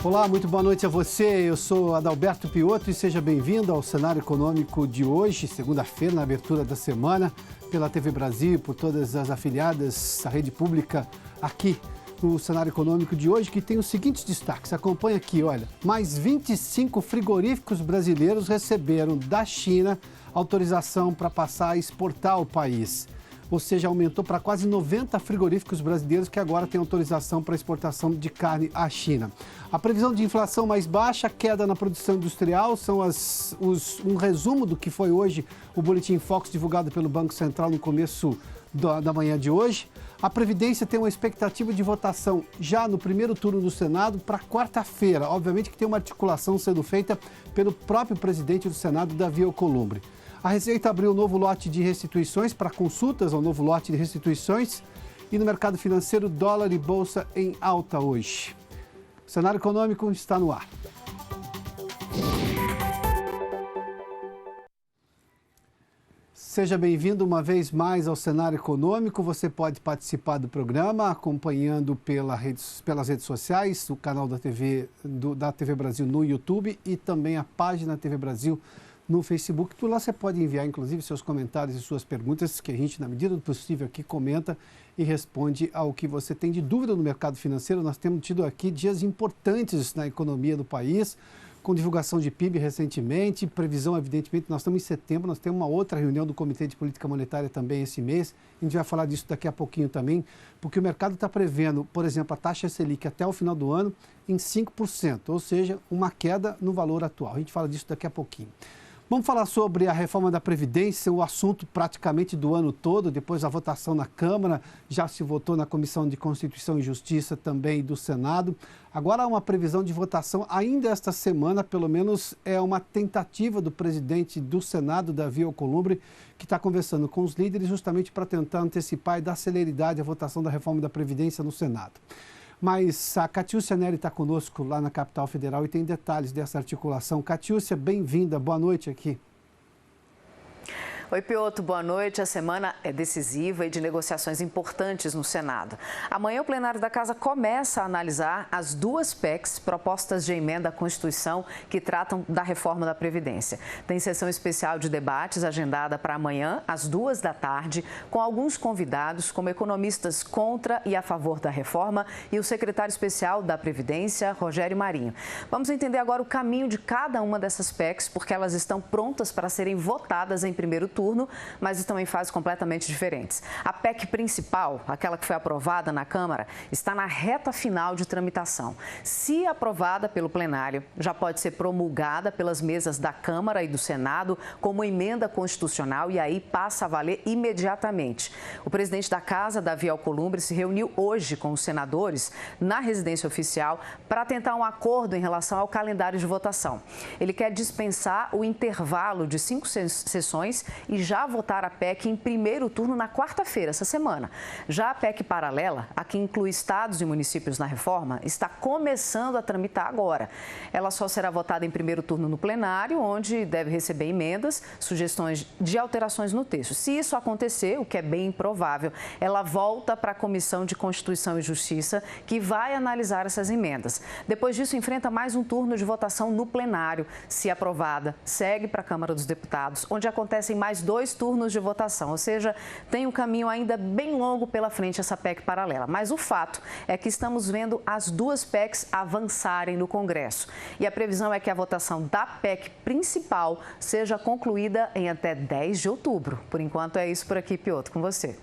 Olá, muito boa noite a você. Eu sou Adalberto Piotto e seja bem-vindo ao Cenário Econômico de hoje, segunda-feira, na abertura da semana, pela TV Brasil, por todas as afiliadas da rede pública aqui no Cenário Econômico de hoje, que tem os seguintes destaques. Acompanha aqui, olha, mais 25 frigoríficos brasileiros receberam da China autorização para passar a exportar ao país. Ou seja, aumentou para quase 90 frigoríficos brasileiros que agora têm autorização para exportação de carne à China. A previsão de inflação mais baixa, queda na produção industrial, são um resumo do que foi hoje o Boletim Focus divulgado pelo Banco Central no começo da manhã de hoje. A Previdência tem uma expectativa de votação já no primeiro turno do Senado para quarta-feira. Obviamente que tem uma articulação sendo feita pelo próprio presidente do Senado, Davi Alcolumbre. A Receita abriu um novo lote de restituições para consultas ao novo lote de restituições. E no mercado financeiro, dólar e bolsa em alta hoje. O Cenário Econômico está no ar. Seja bem-vindo uma vez mais ao Cenário Econômico. Você pode participar do programa acompanhando pelas redes sociais, o canal da TV Brasil no YouTube e também a página TV Brasil no Facebook. Por lá você pode enviar, inclusive, seus comentários e suas perguntas, que a gente, na medida do possível, aqui comenta e responde ao que você tem de dúvida no mercado financeiro. Nós temos tido aqui dias importantes na economia do país, com divulgação de PIB recentemente, previsão, evidentemente, nós estamos em setembro, nós temos uma outra reunião do Comitê de Política Monetária também esse mês, a gente vai falar disso daqui a pouquinho também, porque o mercado está prevendo, por exemplo, a taxa Selic até o final do ano em 5%, ou seja, uma queda no valor atual. A gente fala disso daqui a pouquinho. Vamos falar sobre a reforma da Previdência, o assunto praticamente do ano todo, depois da votação na Câmara, já se votou na Comissão de Constituição e Justiça também do Senado. Agora há uma previsão de votação ainda esta semana, pelo menos é uma tentativa do presidente do Senado, Davi Alcolumbre, que está conversando com os líderes justamente para tentar antecipar e dar celeridade à votação da reforma da Previdência no Senado. Mas a Catiúcia Neri está conosco lá na capital federal e tem detalhes dessa articulação. Catiúcia, bem-vinda, boa noite aqui. Oi, Piotto, boa noite. A semana é decisiva e de negociações importantes no Senado. Amanhã o plenário da Casa começa a analisar as duas PECs, propostas de emenda à Constituição, que tratam da reforma da Previdência. Tem sessão especial de debates agendada para amanhã, às 14h, com alguns convidados, como economistas contra e a favor da reforma e o secretário especial da Previdência, Rogério Marinho. Vamos entender agora o caminho de cada uma dessas PECs, porque elas estão prontas para serem votadas em primeiro turno, mas estão em fases completamente diferentes. A PEC principal, aquela que foi aprovada na Câmara, está na reta final de tramitação. Se aprovada pelo plenário, já pode ser promulgada pelas mesas da Câmara e do Senado como emenda constitucional e aí passa a valer imediatamente. O presidente da Casa, Davi Alcolumbre, se reuniu hoje com os senadores na residência oficial para tentar um acordo em relação ao calendário de votação. Ele quer dispensar o intervalo de 5 sessões e já votar a PEC em primeiro turno na quarta-feira, essa semana. Já a PEC paralela, a que inclui estados e municípios na reforma, está começando a tramitar agora. Ela só será votada em primeiro turno no plenário, onde deve receber emendas, sugestões de alterações no texto. Se isso acontecer, o que é bem improvável, ela volta para a Comissão de Constituição e Justiça, que vai analisar essas emendas. Depois disso, enfrenta mais um turno de votação no plenário. Se aprovada, segue para a Câmara dos Deputados, onde acontecem mais 2 turnos de votação, ou seja, tem um caminho ainda bem longo pela frente essa PEC paralela. Mas o fato é que estamos vendo as duas PECs avançarem no Congresso. E a previsão é que a votação da PEC principal seja concluída em até 10 de outubro. Por enquanto é isso por aqui, Piotto, com você.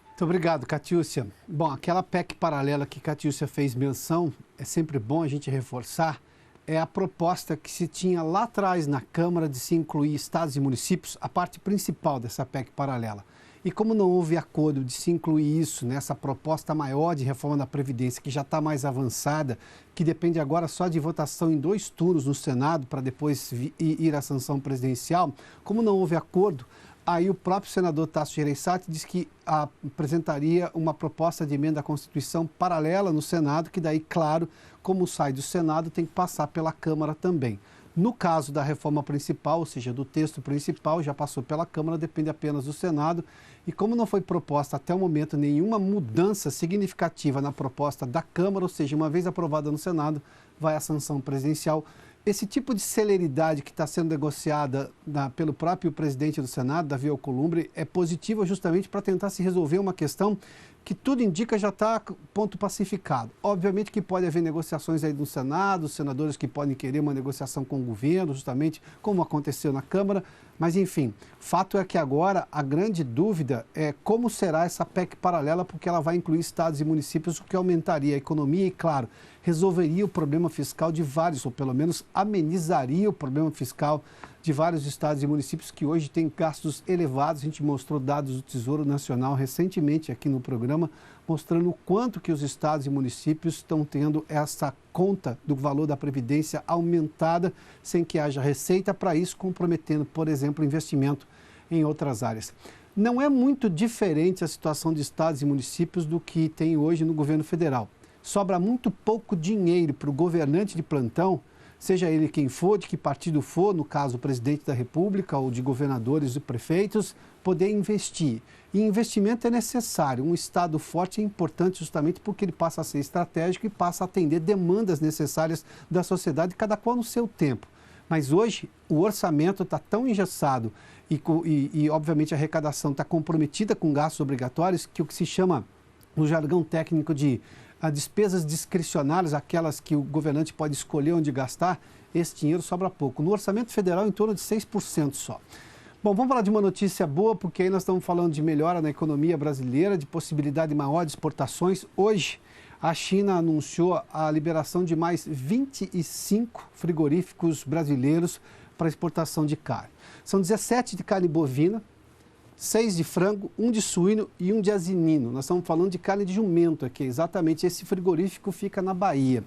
Muito obrigado, Catiúcia. Bom, aquela PEC paralela que Catiúcia fez menção, é sempre bom a gente reforçar, é a proposta que se tinha lá atrás na Câmara de se incluir estados e municípios, a parte principal dessa PEC paralela. E como não houve acordo de se incluir isso nessa proposta maior de reforma da Previdência, que já está mais avançada, que depende agora só de votação em 2 turnos no Senado para depois ir à sanção presidencial, como não houve acordo, Aí o próprio senador Tasso Gereissati disse que apresentaria uma proposta de emenda à Constituição paralela no Senado, que daí, claro, como sai do Senado, tem que passar pela Câmara também. No caso da reforma principal, ou seja, do texto principal, já passou pela Câmara, depende apenas do Senado. E como não foi proposta até o momento nenhuma mudança significativa na proposta da Câmara, ou seja, uma vez aprovada no Senado, vai à sanção presidencial. Esse tipo de celeridade que está sendo negociada pelo próprio presidente do Senado, Davi Alcolumbre, é positiva justamente para tentar se resolver uma questão que tudo indica já está ponto pacificado. Obviamente que pode haver negociações aí no Senado, senadores que podem querer uma negociação com o governo, justamente como aconteceu na Câmara, mas enfim, fato é que agora a grande dúvida é como será essa PEC paralela, porque ela vai incluir estados e municípios, o que aumentaria a economia e, claro, resolveria o problema fiscal de vários, ou pelo menos amenizaria o problema fiscal de vários estados e municípios que hoje têm gastos elevados. A gente mostrou dados do Tesouro Nacional recentemente aqui no programa, mostrando o quanto que os estados e municípios estão tendo essa conta do valor da Previdência aumentada, sem que haja receita para isso, comprometendo, por exemplo, investimento em outras áreas. Não é muito diferente a situação de estados e municípios do que tem hoje no governo federal. Sobra muito pouco dinheiro para o governante de plantão, seja ele quem for, de que partido for, no caso o presidente da República ou de governadores e prefeitos, poder investir. E investimento é necessário. Um Estado forte é importante justamente porque ele passa a ser estratégico e passa a atender demandas necessárias da sociedade, cada qual no seu tempo. Mas hoje o orçamento está tão engessado e obviamente a arrecadação está comprometida com gastos obrigatórios que o que se chama, no jargão técnico, de despesas discricionárias, aquelas que o governante pode escolher onde gastar, esse dinheiro sobra pouco. No orçamento federal, em torno de 6% só. Bom, vamos falar de uma notícia boa, porque aí nós estamos falando de melhora na economia brasileira, de possibilidade maior de exportações. Hoje, a China anunciou a liberação de mais 25 frigoríficos brasileiros para exportação de carne. São 17 de carne bovina, 6 de frango, 1 de suíno e 1 de asinino. Nós estamos falando de carne de jumento aqui, exatamente. Esse frigorífico fica na Bahia.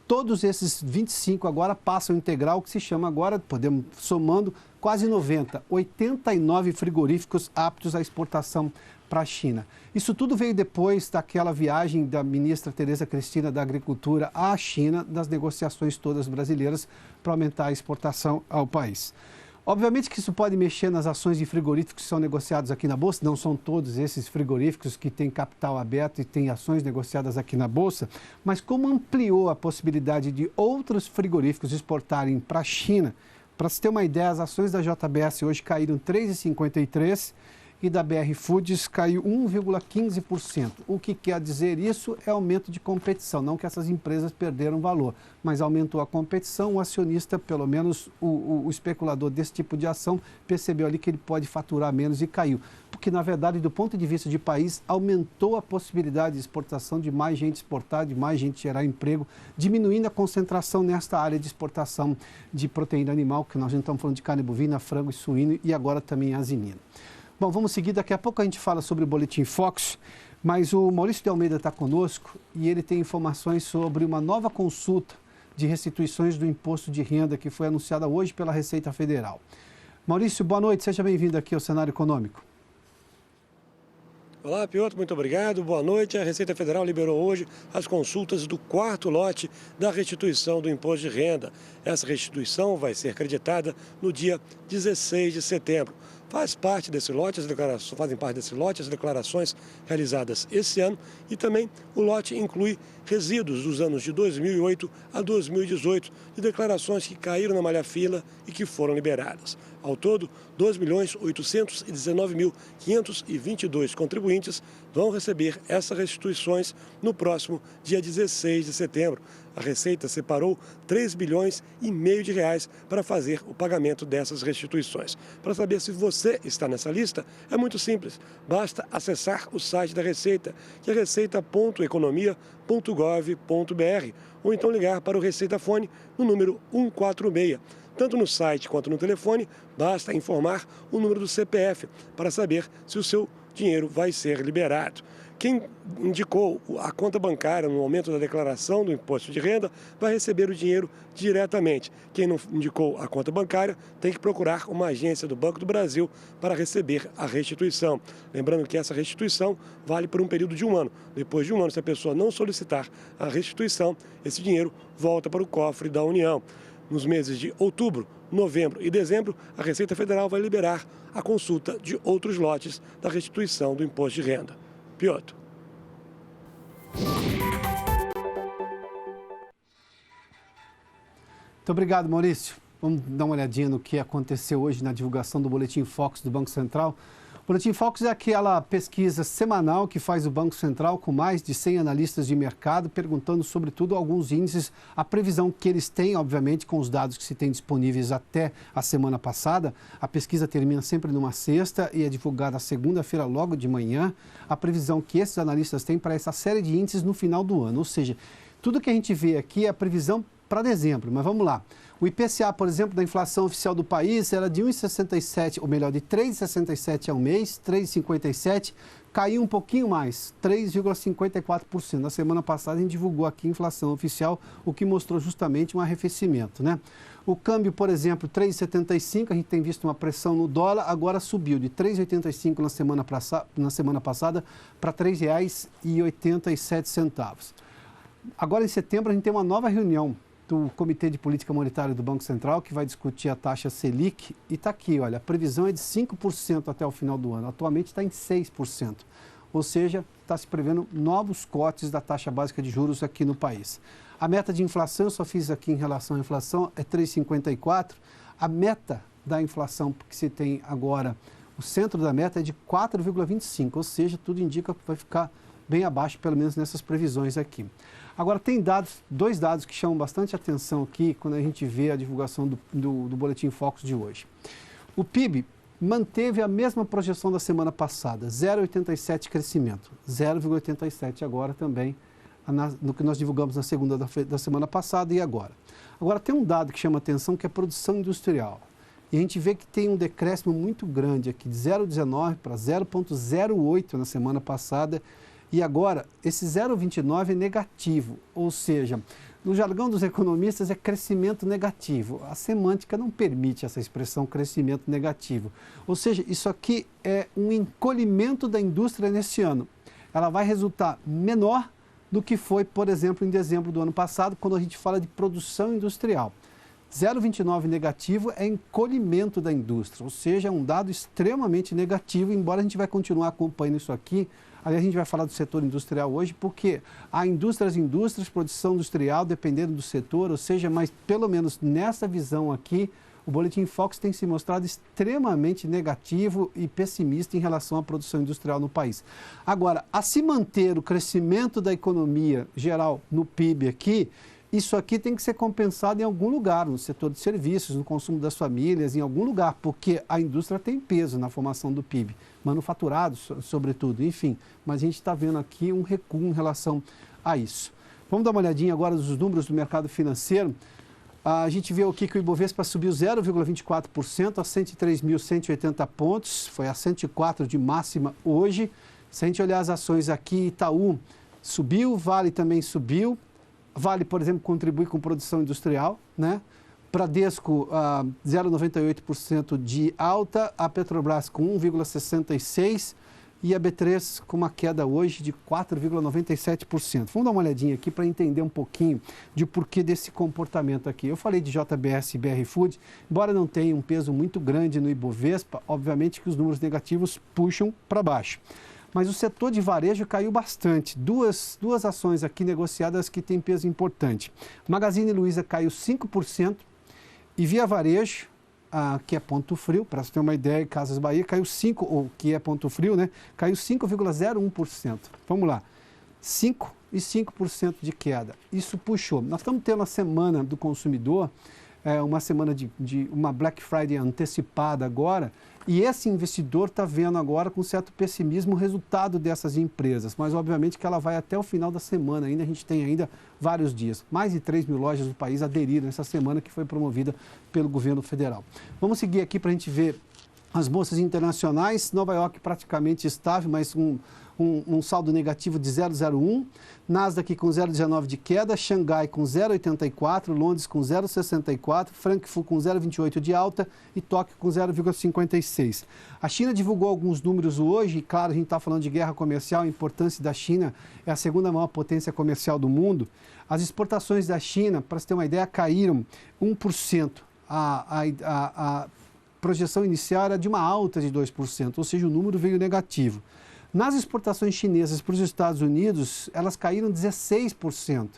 Todos esses 25 agora passam integral, que se chama agora, podemos somando, quase 90, 89 frigoríficos aptos à exportação para a China. Isso tudo veio depois daquela viagem da ministra Tereza Cristina da Agricultura à China, das negociações todas brasileiras para aumentar a exportação ao país. Obviamente que isso pode mexer nas ações de frigoríficos que são negociados aqui na Bolsa, não são todos esses frigoríficos que têm capital aberto e têm ações negociadas aqui na Bolsa, mas como ampliou a possibilidade de outros frigoríficos exportarem para a China, para se ter uma ideia, as ações da JBS hoje caíram 3,53% e da BR Foods caiu 1,15%. O que quer dizer isso é aumento de competição, não que essas empresas perderam valor, mas aumentou a competição, o acionista, pelo menos o especulador desse tipo de ação, percebeu ali que ele pode faturar menos e caiu. Porque, na verdade, do ponto de vista de país, aumentou a possibilidade de exportação, de mais gente exportar, de mais gente gerar emprego, diminuindo a concentração nesta área de exportação de proteína animal, que nós já estamos falando de carne bovina, frango e suíno e agora também asinino. Bom, vamos seguir, daqui a pouco a gente fala sobre o Boletim Focus, mas o Maurício de Almeida está conosco e ele tem informações sobre uma nova consulta de restituições do imposto de renda que foi anunciada hoje pela Receita Federal. Maurício, boa noite, seja bem-vindo aqui ao Cenário Econômico. Olá, Piotr, muito obrigado, boa noite. A Receita Federal liberou hoje as consultas do 4º lote da restituição do imposto de renda. Essa restituição vai ser creditada no dia 16 de setembro. Fazem parte desse lote as declarações realizadas esse ano e também o lote inclui resíduos dos anos de 2008 a 2018 de declarações que caíram na malha fina e que foram liberadas. Ao todo, 2.819.522 contribuintes vão receber essas restituições no próximo dia 16 de setembro. A Receita separou 3 bilhões e meio de reais para fazer o pagamento dessas restituições. Para saber se você está nessa lista, é muito simples. Basta acessar o site da Receita, que é receita.economia.gov.br, ou então ligar para o Receita Fone no número 146. Tanto no site quanto no telefone, basta informar o número do CPF para saber se o seu dinheiro vai ser liberado. Quem indicou a conta bancária no momento da declaração do imposto de renda vai receber o dinheiro diretamente. Quem não indicou a conta bancária tem que procurar uma agência do Banco do Brasil para receber a restituição. Lembrando que essa restituição vale por um período de 1 ano. Depois de 1 ano, se a pessoa não solicitar a restituição, esse dinheiro volta para o cofre da União. Nos meses de outubro, novembro e dezembro, a Receita Federal vai liberar a consulta de outros lotes da restituição do imposto de renda. Piotr. Muito obrigado, Maurício. Vamos dar uma olhadinha no que aconteceu hoje na divulgação do Boletim Focus do Banco Central. O Boletim Focus é aquela pesquisa semanal que faz o Banco Central com mais de 100 analistas de mercado, perguntando sobretudo alguns índices, a previsão que eles têm, obviamente, com os dados que se tem disponíveis até a semana passada. A pesquisa termina sempre numa sexta e é divulgada segunda-feira logo de manhã. A previsão que esses analistas têm para essa série de índices no final do ano, ou seja, tudo que a gente vê aqui é a previsão para dezembro, mas vamos lá. O IPCA, por exemplo, da inflação oficial do país era de 1,67, ou melhor, de 3,67 ao mês, 3,57, caiu um pouquinho mais, 3,54%. Na semana passada a gente divulgou aqui a inflação oficial, o que mostrou justamente um arrefecimento, né? O câmbio, por exemplo, 3,75, a gente tem visto uma pressão no dólar, agora subiu de 3,85 na semana passada para R$ 3,87. Agora, em setembro, a gente tem uma nova reunião do Comitê de Política Monetária do Banco Central, que vai discutir a taxa Selic, e está aqui, olha, a previsão é de 5% até o final do ano, atualmente está em 6%, ou seja, está se prevendo novos cortes da taxa básica de juros aqui no país. A meta de inflação, eu só fiz aqui em relação à inflação, é 3,54%, a meta da inflação que se tem agora, o centro da meta é de 4,25%, ou seja, tudo indica que vai ficar bem abaixo, pelo menos nessas previsões aqui. Agora, tem dois dados que chamam bastante atenção aqui quando a gente vê a divulgação do Boletim Focus de hoje. O PIB manteve a mesma projeção da semana passada, 0,87 crescimento, 0,87 agora também, no que nós divulgamos na segunda da semana passada e agora. Agora, tem um dado que chama atenção, que é a produção industrial. E a gente vê que tem um decréscimo muito grande aqui, de 0,19 para 0,08 na semana passada. E agora, esse 0,29 é negativo, ou seja, no jargão dos economistas é crescimento negativo. A semântica não permite essa expressão crescimento negativo. Ou seja, isso aqui é um encolhimento da indústria nesse ano. Ela vai resultar menor do que foi, por exemplo, em dezembro do ano passado, quando a gente fala de produção industrial. 0,29 negativo é encolhimento da indústria, ou seja, é um dado extremamente negativo, embora a gente vai continuar acompanhando isso aqui. Aliás, a gente vai falar do setor industrial hoje, porque há indústrias, produção industrial, dependendo do setor, ou seja, mas pelo menos nessa visão aqui, o Boletim Focus tem se mostrado extremamente negativo e pessimista em relação à produção industrial no país. Agora, a se manter o crescimento da economia geral no PIB aqui, isso aqui tem que ser compensado em algum lugar, no setor de serviços, no consumo das famílias, em algum lugar, porque a indústria tem peso na formação do PIB, manufaturado, sobretudo, enfim. Mas a gente está vendo aqui um recuo em relação a isso. Vamos dar uma olhadinha agora dos números do mercado financeiro. A gente viu aqui que o Ibovespa subiu 0,24% a 103.180 pontos, foi a 104 de máxima hoje. Se a gente olhar as ações aqui, Itaú subiu, Vale também subiu. Vale, por exemplo, contribui com produção industrial, né? Bradesco, 0,98% de alta, a Petrobras com 1,66% e a B3 com uma queda hoje de 4,97%. Vamos dar uma olhadinha aqui para entender um pouquinho de porquê desse comportamento aqui. Eu falei de JBS e BR Foods, embora não tenha um peso muito grande no Ibovespa, obviamente que os números negativos puxam para baixo. Mas o setor de varejo caiu bastante. Duas ações aqui negociadas que têm peso importante. Magazine Luiza caiu 5% e Via Varejo, que é Ponto Frio, para você ter uma ideia, Casas Bahia caiu 5%, ou que é Ponto Frio, né? Caiu 5,01%. Vamos lá, 5% e 5% de queda. Isso puxou. Nós estamos tendo a semana do consumidor, uma semana de uma Black Friday antecipada agora, e esse investidor está vendo agora com certo pessimismo o resultado dessas empresas, mas obviamente que ela vai até o final da semana, ainda a gente tem ainda vários dias. Mais de 3 mil lojas do país aderiram essa semana que foi promovida pelo governo federal. Vamos seguir aqui para a gente ver as bolsas internacionais. Nova York praticamente estável, mas um saldo negativo de 0,01, Nasdaq com 0,19 de queda, Xangai com 0,84, Londres com 0,64, Frankfurt com 0,28 de alta e Tóquio com 0,56. A China divulgou alguns números hoje, e claro, a gente está falando de guerra comercial, a importância da China é a segunda maior potência comercial do mundo. As exportações da China, para você ter uma ideia, caíram 1%. A projeção inicial era de uma alta de 2%, ou seja, o número veio negativo. Nas exportações chinesas para os Estados Unidos, elas caíram 16%.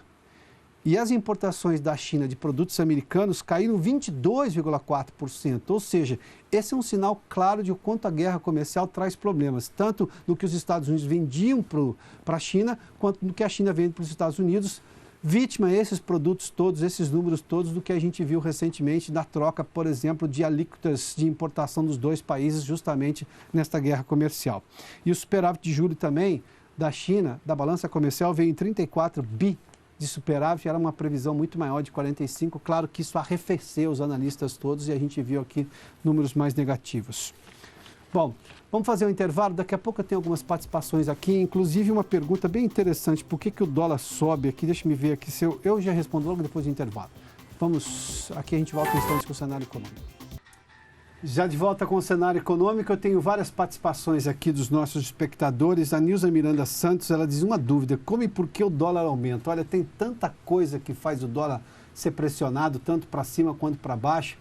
E as importações da China de produtos americanos caíram 22,4%. Ou seja, esse é um sinal claro de o quanto a guerra comercial traz problemas, tanto no que os Estados Unidos vendiam para a China, quanto no que a China vende para os Estados Unidos, vítima esses produtos todos, esses números todos do que a gente viu recentemente da troca, por exemplo, de alíquotas de importação dos dois países justamente nesta guerra comercial. E o superávit de julho também da China, da balança comercial, veio em 34 bi de superávit, era uma previsão muito maior de 45. Claro que isso arrefeceu os analistas todos e a gente viu aqui números mais negativos. Bom, vamos fazer um intervalo, daqui a pouco eu tenho algumas participações aqui, inclusive uma pergunta bem interessante, por que o dólar sobe aqui? Deixa eu me ver aqui, se eu já respondo logo depois do intervalo. Vamos, aqui a gente volta em instantes com o cenário econômico. Já de volta com o cenário econômico, eu tenho várias participações aqui dos nossos espectadores. A Nilza Miranda Santos, ela diz uma dúvida, como e por que o dólar aumenta? Olha, tem tanta coisa que faz o dólar ser pressionado, tanto para cima quanto para baixo.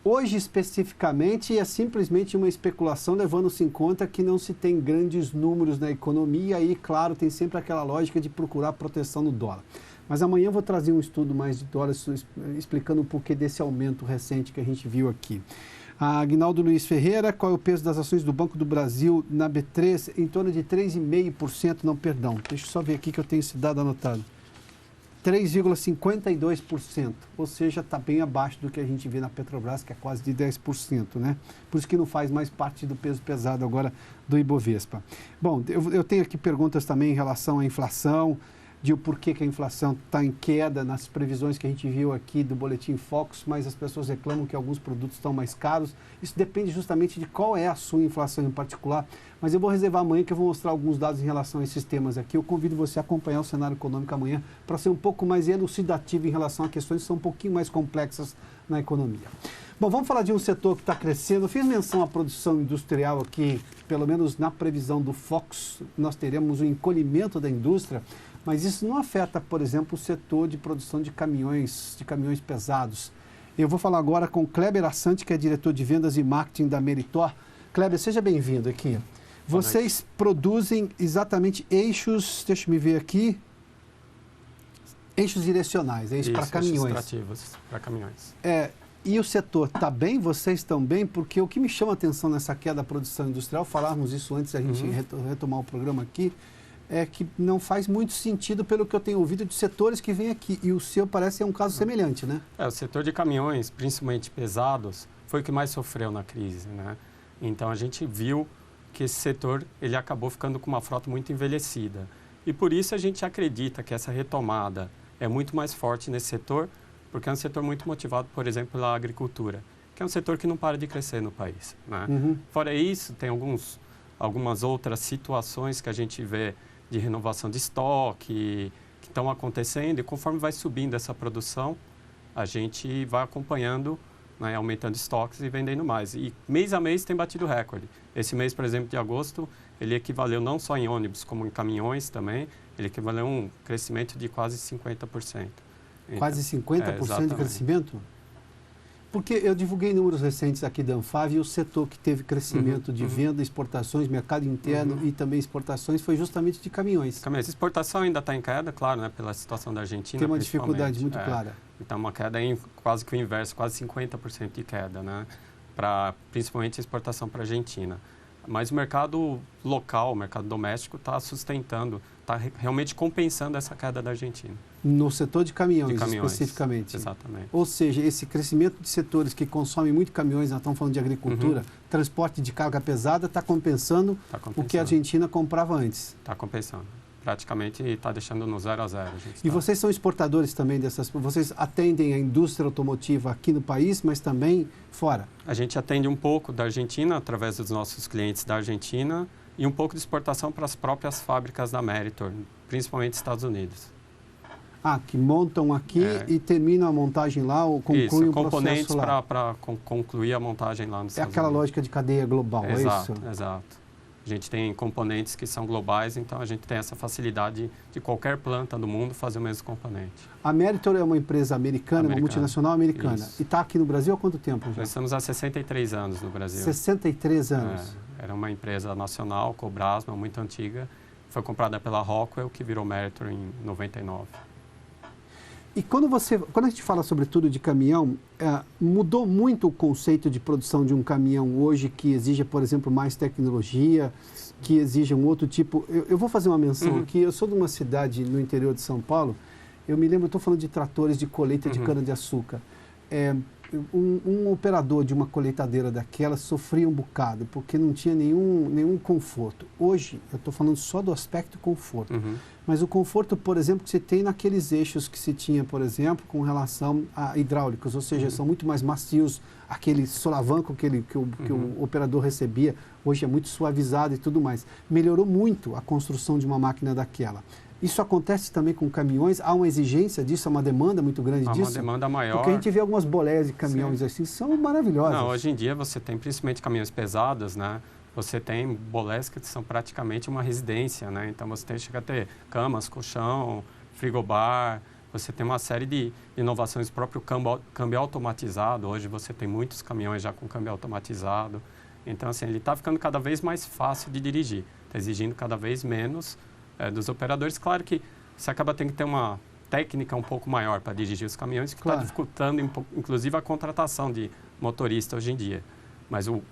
Hoje, especificamente, é simplesmente uma especulação, levando-se em conta que não se tem grandes números na economia e, claro, tem sempre aquela lógica de procurar proteção no dólar. Mas amanhã eu vou trazer um estudo mais de dólar explicando o porquê desse aumento recente que a gente viu aqui. A Aguinaldo Luiz Ferreira, qual é o peso das ações do Banco do Brasil na B3? Em torno de 3,5%, não, perdão, deixa eu só ver aqui que eu tenho esse dado anotado. 3,52%, ou seja, está bem abaixo do que a gente vê na Petrobras, que é quase de 10%, né? Por isso que não faz mais parte do peso pesado agora do Ibovespa. Bom, eu tenho aqui perguntas também em relação à inflação, de o porquê que a inflação está em queda nas previsões que a gente viu aqui do Boletim Focus, mas as pessoas reclamam que alguns produtos estão mais caros. Isso depende justamente de qual é a sua inflação em particular, mas eu vou reservar amanhã que eu vou mostrar alguns dados em relação a esses temas aqui. Eu convido você a acompanhar o cenário econômico amanhã para ser um pouco mais elucidativo em relação a questões que são um pouquinho mais complexas na economia. Bom, vamos falar de um setor que está crescendo. Eu fiz menção à produção industrial aqui, pelo menos na previsão do Focus, nós teremos um encolhimento da indústria, mas isso não afeta, por exemplo, o setor de produção de caminhões pesados. Eu vou falar agora com Kleber Assante, que é diretor de vendas e marketing da Meritor. Kleber, seja bem-vindo aqui. Vocês produzem exatamente eixos, deixa eu me ver aqui, eixos direcionais, é isso, para caminhões. Eixos trativos para caminhões. E o setor está bem? Vocês estão bem? Porque o que me chama a atenção nessa queda da produção industrial, falarmos isso antes da gente retomar o programa aqui, é que não faz muito sentido pelo que eu tenho ouvido de setores que vêm aqui. E o seu parece ser um caso semelhante, né? O setor de caminhões, principalmente pesados, foi o que mais sofreu na crise, né? Então, a gente viu que esse setor ele acabou ficando com uma frota muito envelhecida. E por isso a gente acredita que essa retomada é muito mais forte nesse setor, porque é um setor muito motivado, por exemplo, pela agricultura, que é um setor que não para de crescer no país, né? Fora isso, tem algumas outras situações que a gente vê de renovação de estoque que estão acontecendo, e conforme vai subindo essa produção, a gente vai acompanhando, né, aumentando estoques e vendendo mais. E mês a mês tem batido recorde. Esse mês, por exemplo, de agosto, ele equivaleu não só em ônibus, como em caminhões também, ele equivaleu a um crescimento de quase 50%. Então, quase 50% de crescimento? Porque eu divulguei números recentes aqui da Anfave e o setor que teve crescimento de venda, exportações, mercado interno e também exportações foi justamente de caminhões. Exportação ainda está em queda, claro, né, pela situação da Argentina. Tem uma dificuldade muito clara. Então, uma queda em quase que o inverso, quase 50% de queda, né, principalmente a exportação para a Argentina. Mas o mercado local, o mercado doméstico, está sustentando, está realmente compensando essa queda da Argentina. No setor de caminhões especificamente? Exatamente. Ou seja, esse crescimento de setores que consomem muito caminhões, nós estamos falando de agricultura, transporte de carga pesada, está compensando o que a Argentina comprava antes? Está compensando. Praticamente está deixando no 0 a 0. E vocês são exportadores também dessas... Vocês atendem a indústria automotiva aqui no país, mas também fora? A gente atende um pouco da Argentina, através dos nossos clientes da Argentina, e um pouco de exportação para as próprias fábricas da Meritor, principalmente Estados Unidos. Que montam aqui e terminam a montagem lá ou concluem o processo lá. Componentes para concluir a montagem lá nos Estados Unidos. É aquela lógica de cadeia global, exato, é isso? Exato. A gente tem componentes que são globais, então a gente tem essa facilidade de qualquer planta do mundo fazer o mesmo componente. A Meritor é uma empresa americana, uma multinacional americana. Isso. E está aqui no Brasil há quanto tempo já? Nós estamos há 63 anos no Brasil. 63 anos. Era uma empresa nacional, Cobrasma, muito antiga. Foi comprada pela Rockwell, que virou Meritor em 99. E quando a gente fala sobretudo de caminhão, mudou muito o conceito de produção de um caminhão hoje que exige, por exemplo, mais tecnologia, que exige um outro tipo... Eu vou fazer uma menção aqui, eu sou de uma cidade no interior de São Paulo, eu me lembro, estou falando de tratores de colheita de cana-de-açúcar. Um operador de uma colheitadeira daquela sofria um bocado, porque não tinha nenhum conforto. Hoje, eu estou falando só do aspecto conforto, mas o conforto, por exemplo, que você tem naqueles eixos que se tinha, por exemplo, com relação a hidráulicos, ou seja, são muito mais macios, aquele solavanco que o operador recebia, hoje é muito suavizado e tudo mais. Melhorou muito a construção de uma máquina daquela. Isso acontece também com caminhões? Há uma exigência disso, há uma demanda muito grande disso? Há uma demanda maior. Porque a gente vê algumas boleias de caminhões assim, são maravilhosas. Não, hoje em dia você tem principalmente caminhões pesados, né? Você tem bolés que são praticamente uma residência, né? Então você chega a ter camas, colchão, frigobar, você tem uma série de inovações, o próprio câmbio automatizado. Hoje você tem muitos caminhões já com câmbio automatizado. Então, assim, ele está ficando cada vez mais fácil de dirigir, está exigindo cada vez menos dos operadores. Claro que você acaba tendo que ter uma técnica um pouco maior para dirigir os caminhões, que está dificultando, inclusive, a contratação de motorista hoje em dia. Mas o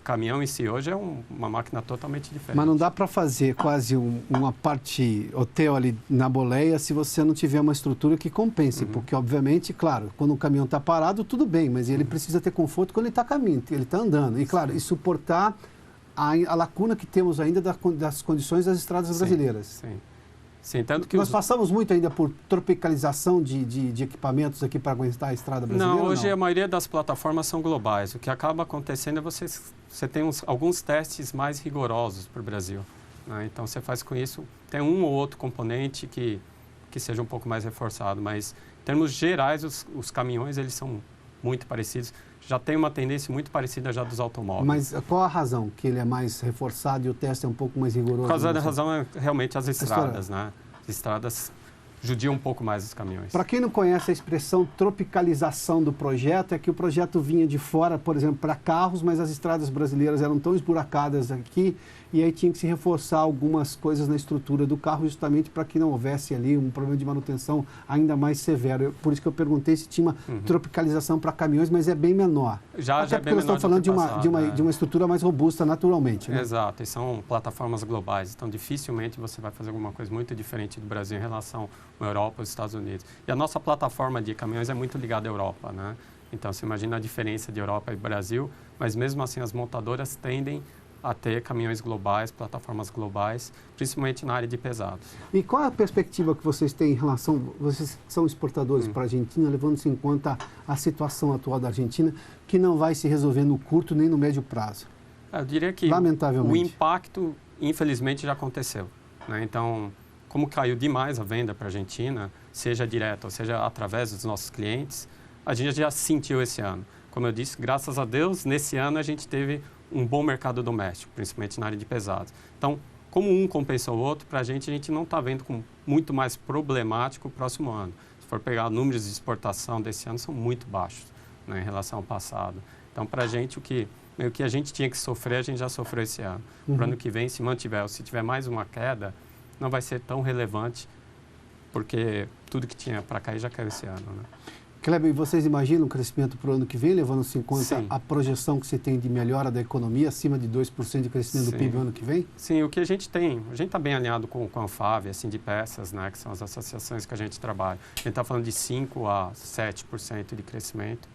caminhão em si hoje é uma máquina totalmente diferente. Mas não dá para fazer quase uma parte hotel ali na boleia se você não tiver uma estrutura que compense. Porque, obviamente, claro, quando o caminhão está parado, tudo bem, mas ele precisa ter conforto quando ele está caminhando, ele está andando. E, claro, e suportar a lacuna que temos ainda das condições das estradas brasileiras. Sim, tanto que nós passamos muito ainda por tropicalização de equipamentos aqui para aguentar a estrada brasileira? Não, hoje a maioria das plataformas são globais. O que acaba acontecendo é você tem alguns testes mais rigorosos para o Brasil, né? Então você faz com isso, tem um ou outro componente que seja um pouco mais reforçado, mas em termos gerais os caminhões eles são muito parecidos. Já tem uma tendência muito parecida já dos automóveis. Mas qual a razão que ele é mais reforçado e o teste é um pouco mais rigoroso? Por causa da razão é realmente as estradas, né? As estradas judiam um pouco mais os caminhões. Para quem não conhece a expressão tropicalização do projeto, é que o projeto vinha de fora, por exemplo, para carros, mas as estradas brasileiras eram tão esburacadas aqui, e aí tinha que se reforçar algumas coisas na estrutura do carro, justamente para que não houvesse ali um problema de manutenção ainda mais severo. Por isso que eu perguntei se tinha uma tropicalização para caminhões, mas é bem menor. Até porque nós estamos falando de uma estrutura mais robusta naturalmente, né? Exato, e são plataformas globais, então dificilmente você vai fazer alguma coisa muito diferente do Brasil em relação à Europa ou aos Estados Unidos. E a nossa plataforma de caminhões é muito ligada à Europa, né? Então você imagina a diferença de Europa e Brasil, mas mesmo assim as montadoras tendem a ter caminhões globais, plataformas globais, principalmente na área de pesados. E qual é a perspectiva que vocês têm em relação, vocês que são exportadores para a Argentina, levando-se em conta a situação atual da Argentina, que não vai se resolver no curto nem no médio prazo? Eu diria que o impacto, infelizmente, já aconteceu, né? Então, como caiu demais a venda para a Argentina, seja direta ou seja através dos nossos clientes, a gente já sentiu esse ano. Como eu disse, graças a Deus, nesse ano a gente teve um bom mercado doméstico, principalmente na área de pesados. Então, como um compensou o outro, para a gente não está vendo como muito mais problemático o próximo ano. Se for pegar números de exportação desse ano, são muito baixos, né, em relação ao passado. Então, para a gente, o que a gente tinha que sofrer, a gente já sofreu esse ano. Para o ano que vem, se mantiver ou se tiver mais uma queda, não vai ser tão relevante, porque tudo que tinha para cair já caiu esse ano, né? Kleber, e vocês imaginam um crescimento para o ano que vem, levando-se em conta a projeção que se tem de melhora da economia, acima de 2% de crescimento do PIB no ano que vem? Sim, o que a gente está bem alinhado com a Anfavea, assim, de peças, né, que são as associações que a gente trabalha. A gente está falando de 5% a 7% de crescimento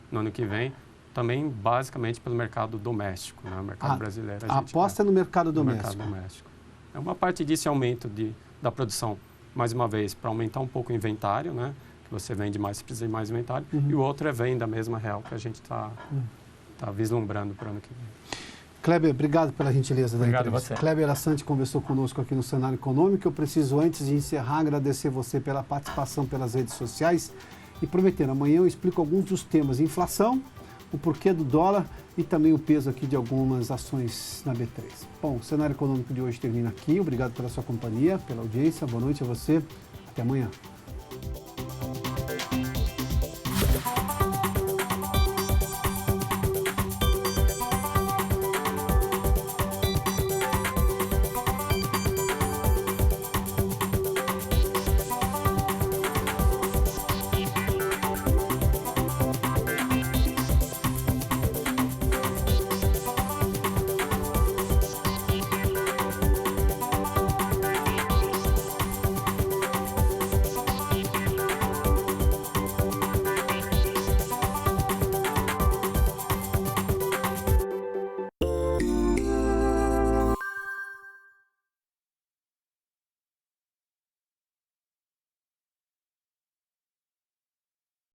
no ano que vem, também basicamente pelo mercado doméstico, né, o mercado brasileiro. A aposta é no mercado doméstico. No mercado doméstico. É uma parte disso é aumento da produção, mais uma vez, para aumentar um pouco o inventário, né? Que você vende mais, você precisa de mais inventário, e o outro é venda mesma real, que a gente está vislumbrando para o ano que vem. Kleber, obrigado pela gentileza da entrevista. Obrigado a você. Kleber Assante conversou conosco aqui no Cenário Econômico. Eu preciso, antes de encerrar, agradecer você pela participação pelas redes sociais e prometer, amanhã eu explico alguns dos temas: inflação, o porquê do dólar e também o peso aqui de algumas ações na B3. Bom, o Cenário Econômico de hoje termina aqui. Obrigado pela sua companhia, pela audiência. Boa noite a você. Até amanhã.